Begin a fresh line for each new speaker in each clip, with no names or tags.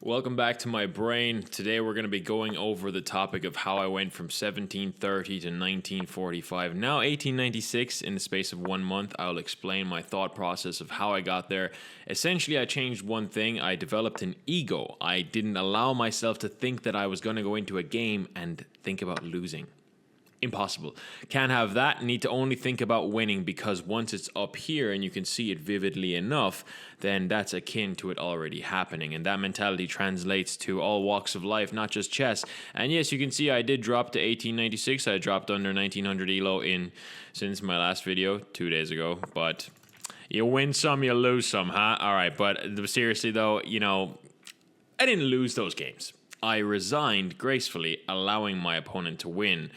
Welcome back to my brain. Today we're going to be going over the topic of how I went from 1730 to 1945, now 1896 in the space of 1 month. I'll explain my thought process of how I got there. Essentially, I changed one thing. I developed an ego. I didn't allow myself to think that I was going to go into a game and think about losing. Impossible. Can't have that. Need to only think about winning, because once it's up here and you can see it vividly enough, then that's akin to it already happening. And that mentality translates to all walks of life, not just chess. And yes, you can see I did drop to 1896. I dropped under 1900 ELO since my last video 2 days ago. But you win some, you lose some, huh? All right. But seriously though, I didn't lose those games. I resigned gracefully, allowing my opponent to win.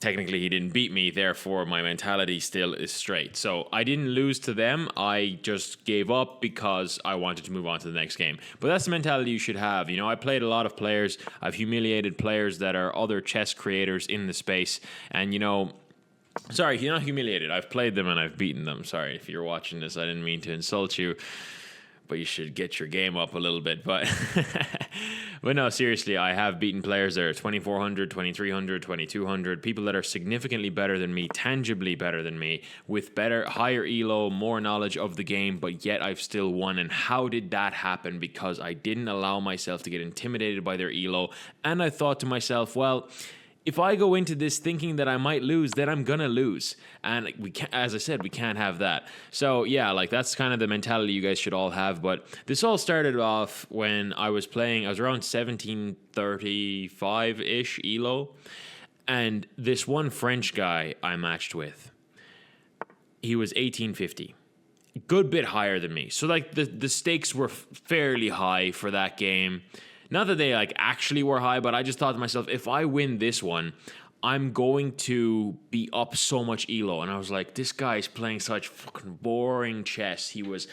Technically, he didn't beat me, therefore my mentality still is straight. So I didn't lose to them. I just gave up because I wanted to move on to the next game. But that's the mentality you should have. I played a lot of players. I've humiliated players that are other chess creators in the space. And, sorry, you're not humiliated. I've played them and I've beaten them. Sorry, if you're watching this, I didn't mean to insult you. But you should get your game up a little bit. But but no, seriously, I have beaten players that are 2400, 2300, 2200, people that are significantly better than me, tangibly better than me, with higher ELO, more knowledge of the game, but yet I've still won. And how did that happen? Because I didn't allow myself to get intimidated by their ELO. And I thought to myself, well, if I go into this thinking that I might lose, then I'm gonna lose. And we can't, as I said, we can't have that. So yeah, that's kind of the mentality you guys should all have. But this all started off when I was playing. I was around 1735-ish ELO. And this one French guy I matched with, he was 1850. Good bit higher than me. So the stakes were fairly high for that game. Not that they actually were high, but I just thought to myself, if I win this one, I'm going to be up so much ELO. And I was like, this guy's playing such fucking boring chess. He was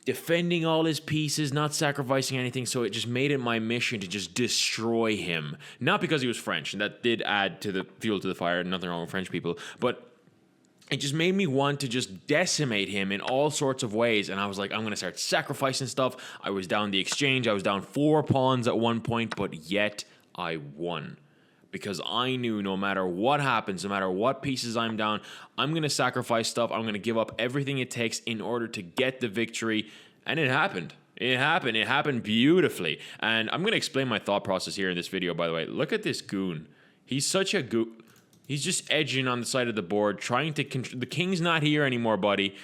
defending all his pieces, not sacrificing anything. So it just made it my mission to just destroy him. Not because he was French, and that did add to the fuel to the fire. Nothing wrong with French people, but it just made me want to just decimate him in all sorts of ways. And I was like, I'm going to start sacrificing stuff. I was down the exchange. I was down 4 pawns at one point, but yet I won. Because I knew no matter what happens, no matter what pieces I'm down, I'm going to sacrifice stuff. I'm going to give up everything it takes in order to get the victory. And it happened. It happened. It happened beautifully. And I'm going to explain my thought process here in this video, by the way. Look at this goon. He's such a goon. He's just edging on the side of the board, trying to control. The king's not here anymore, buddy.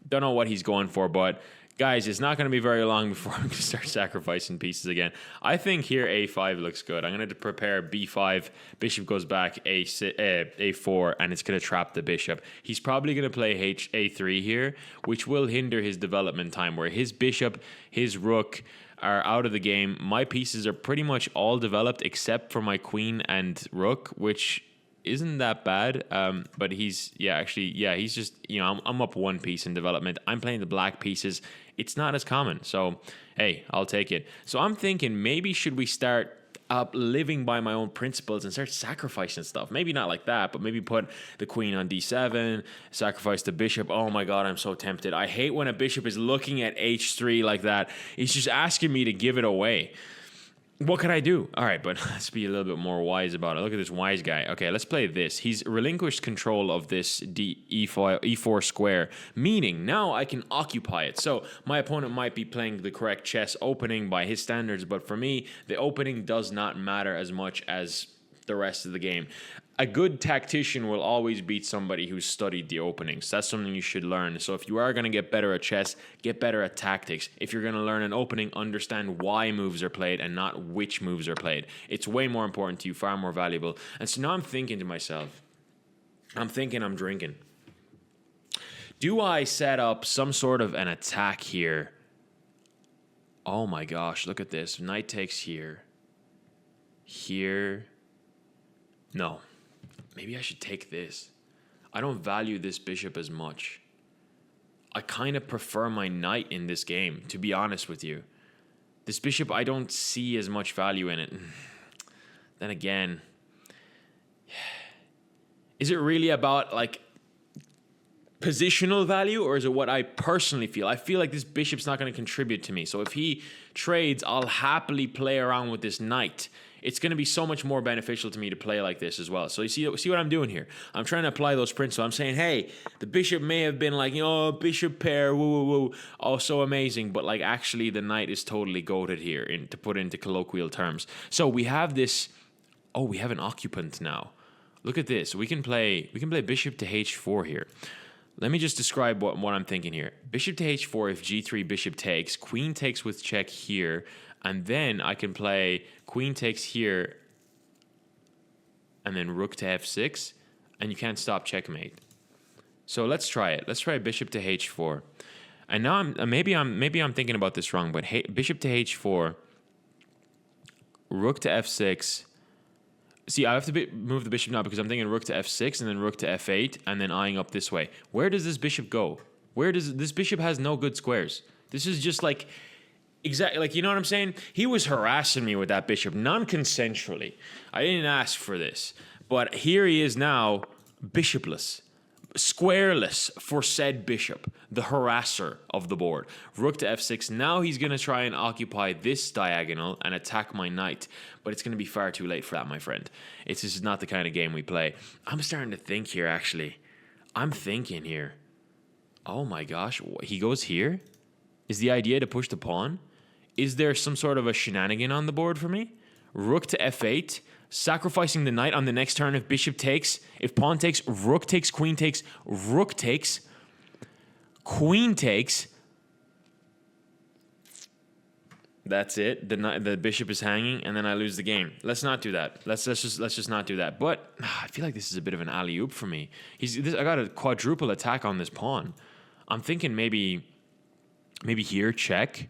Don't know what he's going for, but guys, it's not going to be very long before I'm going to start sacrificing pieces again. I think here A5 looks good. I'm going to prepare B5. Bishop goes back A4, and it's going to trap the bishop. He's probably going to play A3 here, which will hinder his development time, where his bishop, his rook are out of the game. My pieces are pretty much all developed except for my queen and rook, which isn't that bad, but he's just, I'm up 1 piece in development. I'm playing the black pieces. It's not as common, so hey, I'll take it. So I'm thinking, maybe should we start living by my own principles and start sacrificing stuff? Maybe not like that, but maybe put the queen on D7, sacrifice the bishop. Oh my god, I'm so tempted. I hate when a bishop is looking at H3 like that. He's just asking me to give it away. What can I do? All right, but let's be a little bit more wise about it. Look at this wise guy. Okay, let's play this. He's relinquished control of this E4 square, meaning now I can occupy it. So my opponent might be playing the correct chess opening by his standards, but for me, the opening does not matter as much as the rest of the game. A good tactician will always beat somebody who's studied the openings. That's something you should learn. So if you are going to get better at chess, get better at tactics. If you're going to learn an opening, understand why moves are played and not which moves are played. It's way more important to you, far more valuable. And so now I'm thinking to myself, I'm drinking. Do I set up some sort of an attack here? Oh my gosh, look at this. Knight takes here. Here. No. Maybe I should take this. I don't value this bishop as much. I kind of prefer my knight in this game, to be honest with you. This bishop, I don't see as much value in it. Then again, is it really about, positional value, or is it what I personally feel? I feel like this bishop's not going to contribute to me. So if he trades, I'll happily play around with this knight. It's going to be so much more beneficial to me to play like this as well. So you see what I'm doing here? I'm trying to apply those principles. I'm saying, hey, the bishop may have been like, bishop pair, woo, woo, woo. Oh, so amazing. But like actually the knight is totally goated here to put into colloquial terms. So we have this, we have an occupant now. Look at this. We can play bishop to h4 here. Let me just describe what I'm thinking here. Bishop to h4 if g3, bishop takes, queen takes with check here, and then I can play queen takes here, and then rook to f6, and you can't stop checkmate. So let's try it. Let's try bishop to h4. And now maybe I'm thinking about this wrong, but bishop to h4, rook to f6. See, I have to move the bishop now because I'm thinking rook to f6 and then rook to f8 and then eyeing up this way. Where does this bishop go? This bishop has no good squares. This is just like, exactly, like, you know what I'm saying? He was harassing me with that bishop non-consensually. I didn't ask for this. But here he is now, bishopless, squareless for said bishop, the harasser of the board. Rook to f6. Now he's going to try and occupy this diagonal and attack my knight. But it's going to be far too late for that, my friend. This is not the kind of game we play. I'm starting to think here, actually. I'm thinking here. Oh my gosh, he goes here? Is the idea to push the pawn? Is there some sort of a shenanigan on the board for me? Rook to f8, sacrificing the knight on the next turn if bishop takes, if pawn takes, rook takes, queen takes, rook takes, queen takes. That's it. The bishop is hanging, and then I lose the game. Let's not do that. Let's just not do that. But I feel like this is a bit of an alley-oop for me. I got a quadruple attack on this pawn. I'm thinking maybe here check.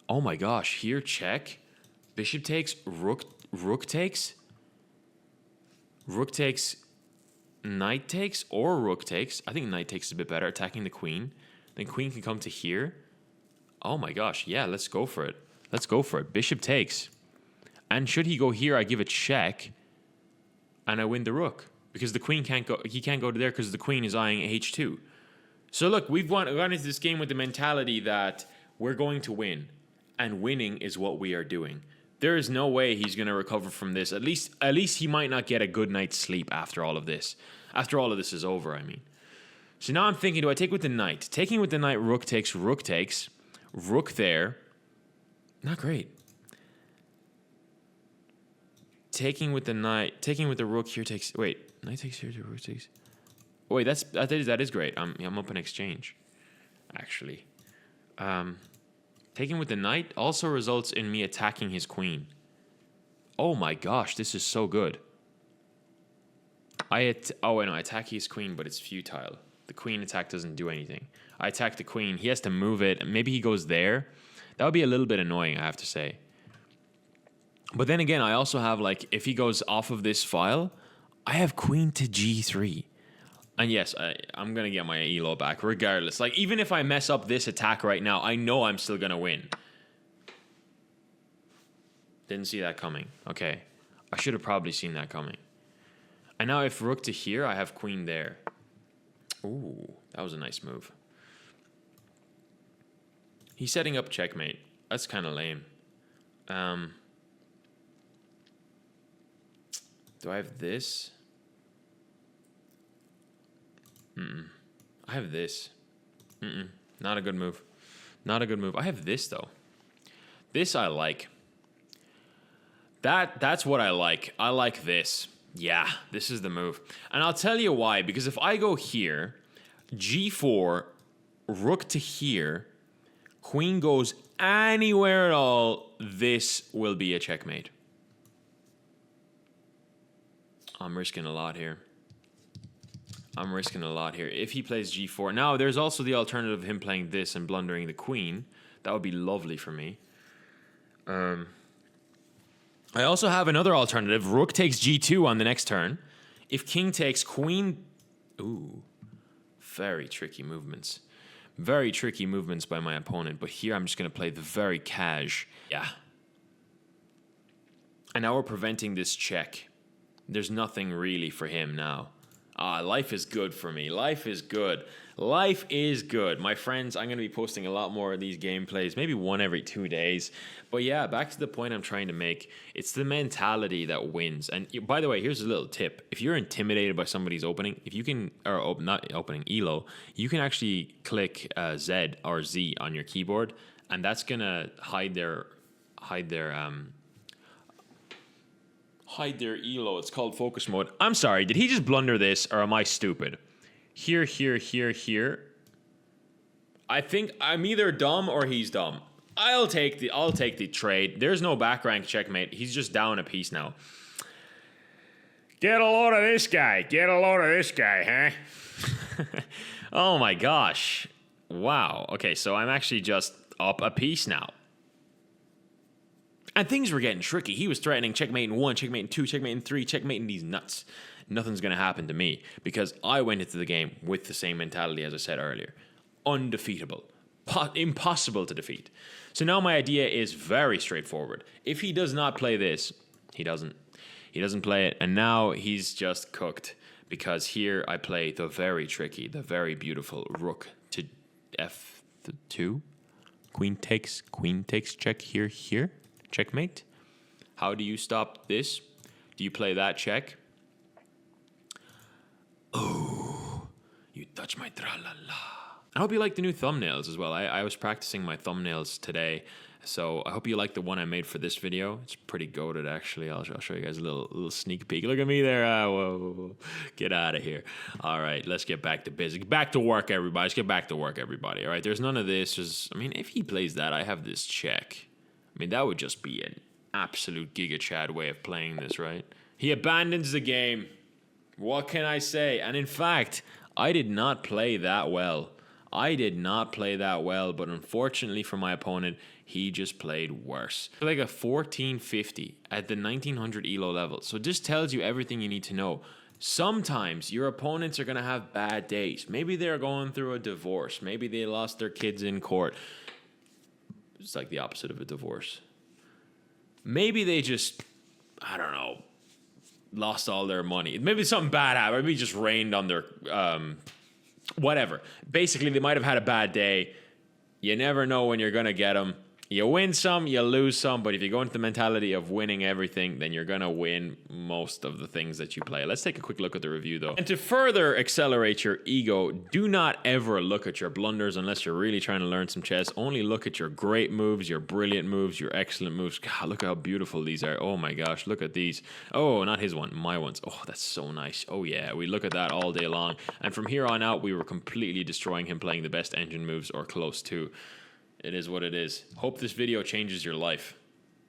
Oh my gosh, here check. Bishop takes, rook takes. Rook takes, knight takes, or rook takes. I think knight takes is a bit better, attacking the queen. Then queen can come to here. Oh my gosh, yeah, let's go for it. Let's go for it. Bishop takes. And should he go here, I give a check, and I win the rook. Because the queen can't go, he can't go to there because the queen is eyeing h2. So look, we've gone into this game with the mentality that we're going to win. And winning is what we are doing. There is no way he's going to recover from this. At least he might not get a good night's sleep after all of this. After all of this is over, I mean. So now I'm thinking, do I take with the knight? Taking with the knight, rook takes, rook takes. Rook there. Not great. Taking with the knight, taking with the rook here takes, wait, knight takes here, rook takes. Wait, that is great. I'm up in exchange, actually. Taking with the knight also results in me attacking his queen. Oh my gosh, this is so good. I attack his queen, but it's futile. The queen attack doesn't do anything. I attack the queen. He has to move it. Maybe he goes there. That would be a little bit annoying, I have to say. But then again, I also have, like, if he goes off of this file, I have queen to g3. And yes, I'm going to get my ELO back regardless. Like, even if I mess up this attack right now, I know I'm still going to win. Didn't see that coming. Okay. I should have probably seen that coming. And now if rook to here, I have queen there. Ooh, that was a nice move. He's setting up checkmate. That's kind of lame. Do I have this? I have this. Not a good move. Not a good move. I have this, though. This I like. That's what I like. I like this. Yeah, this is the move. And I'll tell you why. Because if I go here, g4, rook to here, queen goes anywhere at all, this will be a checkmate. I'm risking a lot here. If he plays g4. Now, there's also the alternative of him playing this and blundering the queen. That would be lovely for me. I also have another alternative. Rook takes g2 on the next turn. If king takes queen... Ooh. Very tricky movements. Very tricky movements by my opponent. But here I'm just going to play the very cash. Yeah. And now we're preventing this check. There's nothing really for him now. Life is good for me. Life is good. Life is good. My friends, I'm going to be posting a lot more of these gameplays, maybe one every 2 days. But yeah, back to the point I'm trying to make. It's the mentality that wins. And by the way, here's a little tip. If you're intimidated by somebody's opening, if you can, or not opening, ELO, you can actually click Z or Z on your keyboard, and that's going to hide their ELO. It's called focus mode. I'm sorry, did he just blunder this, or am I stupid? Here. I think I'm either dumb or he's dumb. I'll take the trade. There's no back rank checkmate. He's just down a piece now. Get a load of this guy. Huh? Oh my gosh. Wow. Okay, so I'm actually just up a piece now. And things were getting tricky. He was threatening checkmate in 1, checkmate in 2, checkmate in 3, checkmate in these nuts. Nothing's going to happen to me because I went into the game with the same mentality as I said earlier. Undefeatable. Impossible to defeat. So now my idea is very straightforward. If he does not play this, he doesn't play it. And now he's just cooked because here I play the very tricky, the very beautiful rook to f2. Queen takes check here. Checkmate. How do you stop this? Do you play that check? Oh, you touch my tra-la-la. I hope you like the new thumbnails as well. I was practicing my thumbnails today, so I hope you like the one I made for this video. It's pretty goated, actually. I'll show you guys a little sneak peek. Look at me there. Whoa. Get out of here. All right, let's get back to business. Back to work, everybody. Let's get back to work, everybody. All right, there's none of this. If he plays that, I have this check. That would just be an absolute Giga Chad way of playing this, right? He abandons the game. What can I say? And in fact, I did not play that well. But unfortunately for my opponent, he just played worse. Like a 1450 at the 1900 ELO level. So this tells you everything you need to know. Sometimes your opponents are going to have bad days. Maybe they're going through a divorce. Maybe they lost their kids in court. It's like the opposite of a divorce. Maybe they just, I don't know, lost all their money. Maybe something bad happened. Maybe it just rained on their, whatever. Basically, they might have had a bad day. You never know when you're going to get them. You win some, you lose some, but if you go into the mentality of winning everything, then you're going to win most of the things that you play. Let's take a quick look at the review, though. And to further accelerate your ego, do not ever look at your blunders unless you're really trying to learn some chess. Only look at your great moves, your brilliant moves, your excellent moves. God, look how beautiful these are. Oh my gosh, look at these. Oh, not his one, my ones. Oh, that's so nice. Oh yeah, we look at that all day long. And from here on out, we were completely destroying him playing the best engine moves or close to. It is what it is. Hope this video changes your life.